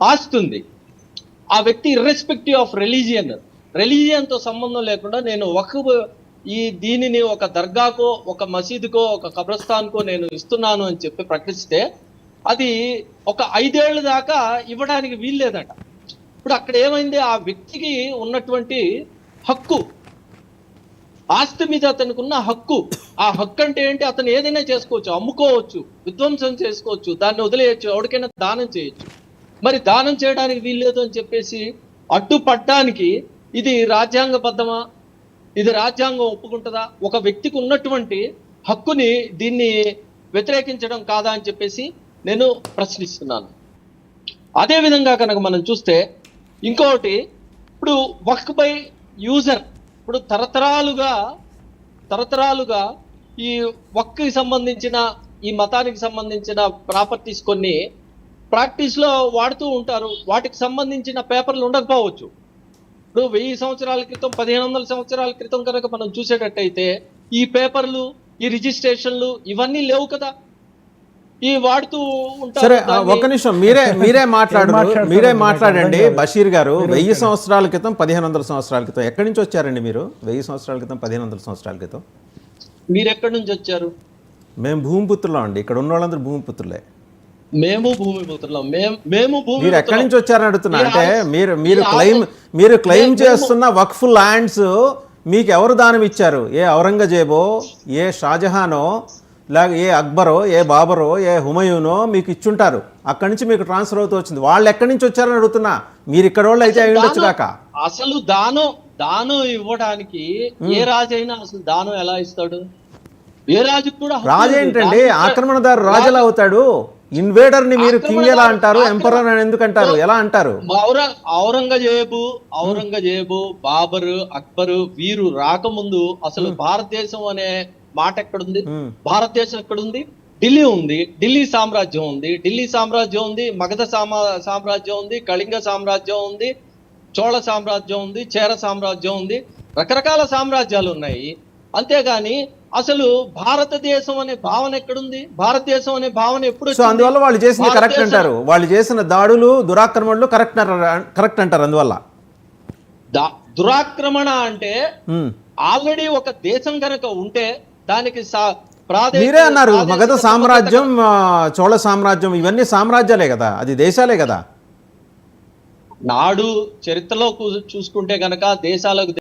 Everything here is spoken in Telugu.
ఆస్తి ఉంది. ఆ వ్యక్తి ఇర్రెస్పెక్టివ్ ఆఫ్ రిలీజియన్తో సంబంధం లేకుండా నేను దీనిని ఒక దర్గాకో, ఒక మసీదుకో, ఒక కబ్రస్థాన్కో నేను ఇస్తున్నాను అని చెప్పి ప్రకటిస్తే అది ఒక 5 ఏళ్ల దాకా ఇవ్వడానికి వీల్లేదట. ఇప్పుడు అక్కడ ఏమైంది, ఆ వ్యక్తికి ఉన్నటువంటి హక్కు, ఆస్తి మీద అతనికి ఉన్న హక్కు, ఆ హక్కు అంటే ఏంటి, అతను ఏదైనా చేసుకోవచ్చు, అమ్ముకోవచ్చు, విధ్వంసం చేసుకోవచ్చు, దాన్ని వదిలేయచ్చు, ఎవరికైనా దానం చేయొచ్చు. మరి దానం చేయడానికి వీల్లేదు అని చెప్పేసి అడ్డుపడ్డానికి ఇది రాజ్యాంగబద్ధమా? ఇది రాజ్యాంగం ఒప్పుకుంటుందా? ఒక వ్యక్తికి ఉన్నటువంటి హక్కుని దీన్ని వ్యతిరేకించడం కాదా అని చెప్పేసి నేను ప్రశ్నిస్తున్నాను. అదేవిధంగా కనుక మనం చూస్తే ఇంకొకటి, ఇప్పుడు వక్ఫ్ బై యూజర్, ఇప్పుడు తరతరాలుగా ఈ వక్ఫ్కి సంబంధించిన, ఈ మతానికి సంబంధించిన ప్రాపర్టీస్ కొన్ని ప్రాక్టీస్లో వాడుతూ ఉంటారు. వాటికి సంబంధించిన పేపర్లు ఉండకపోవచ్చు. ఇప్పుడు 1000 సంవత్సరాల క్రితం, 1500 సంవత్సరాల క్రితం కనుక మనం చూసేటట్టయితే ఈ పేపర్లు, ఈ రిజిస్ట్రేషన్లు ఇవన్నీ లేవు కదా, ఈ వాడుతూ ఉంటారు. సరే, ఒక్క నిమిషం, మీరే మాట్లాడండి బషీర్ గారు. 1000 సంవత్సరాల క్రితం, 1500 సంవత్సరాల క్రితం ఎక్కడి నుంచి వచ్చారండి మీరు? 1000 సంవత్సరాల క్రితం, 1500 సంవత్సరాల క్రితం మీరు ఎక్కడి నుంచి వచ్చారు? మేము భూమిపుత్రులం అండి. ఇక్కడ ఉన్న వాళ్ళందరూ భూమిపుత్రులే. మేము భూమిపుత్రులం. మీరు ఎక్కడి నుంచి వచ్చారని అడుగుతున్నా. అంటే మీరు క్లెయిమ్ చేస్తున్న వక్ఫ్ ల్యాండ్స్ మీకు ఎవరు దానం ఇచ్చారు? ఏ ఔరంగజేబో, ఏ షాజహానో, లేక ఏ అక్బరో, ఏ బాబరో, ఏ హుమయూనో మీకు ఇచ్చుంటారు. అక్కడి నుంచి మీకు ట్రాన్స్ఫర్ అవుతూ వచ్చింది. వాళ్ళు ఎక్కడి నుంచి వచ్చారని అడుగుతున్నా. మీరు ఇక్కడ వాళ్ళు అయితే అయి ఉండొచ్చు కాక. అసలు దానం ఇవ్వడానికి ఏ రాజైనా అసలు దానం ఎలా ఇస్తాడు? ఏ రాజు కూడా రాజు ఏంటండి, ఆక్రమణదారు రాజులా అవుతాడు. ఇన్వేడర్ ని మీరు కింగ్ ఎలా అంటారు, ఎంపరర్ అని ఎందుకు అంటారు, ఎలా అంటారు? ఔరంగజేబు, బాబరు, అక్బరు వీరు రాకముందు అసలు భారతదేశం అనే మాట ఎక్కడుంది? భారతదేశం ఎక్కడుంది? ఢిల్లీ ఉంది. ఢిల్లీ సామ్రాజ్యం ఉంది. మగధ సామ్రాజ్యం ఉంది. కళింగ సామ్రాజ్యం ఉంది. చోళ సామ్రాజ్యం ఉంది. చేర సామ్రాజ్యం ఉంది. రకరకాల సామ్రాజ్యాలు ఉన్నాయి. అంతేగాని అసలు భారతదేశం అనే భావన ఎక్కడుంది? భారతదేశం అనే భావన ఎప్పుడు? సో అందువల్ల వాళ్ళు చేసింది కరెక్ట్ అంటారు. వాళ్ళు చేసిన దాడులు, దురాక్రమణలు కరెక్ట్ అంటారు. అందువల్ల దురాక్రమణ అంటే ఆల్రెడీ ఒక దేశం కనుక ఉంటే దానికి మీరే అన్నారు మగధ సామ్రాజ్యం, చోళ సామ్రాజ్యం, ఇవన్నీ సామ్రాజ్యాలే కదా, అది దేశాలే కదా. నాడు చరిత్రలో చూసుకుంటే గనక దేశాలకు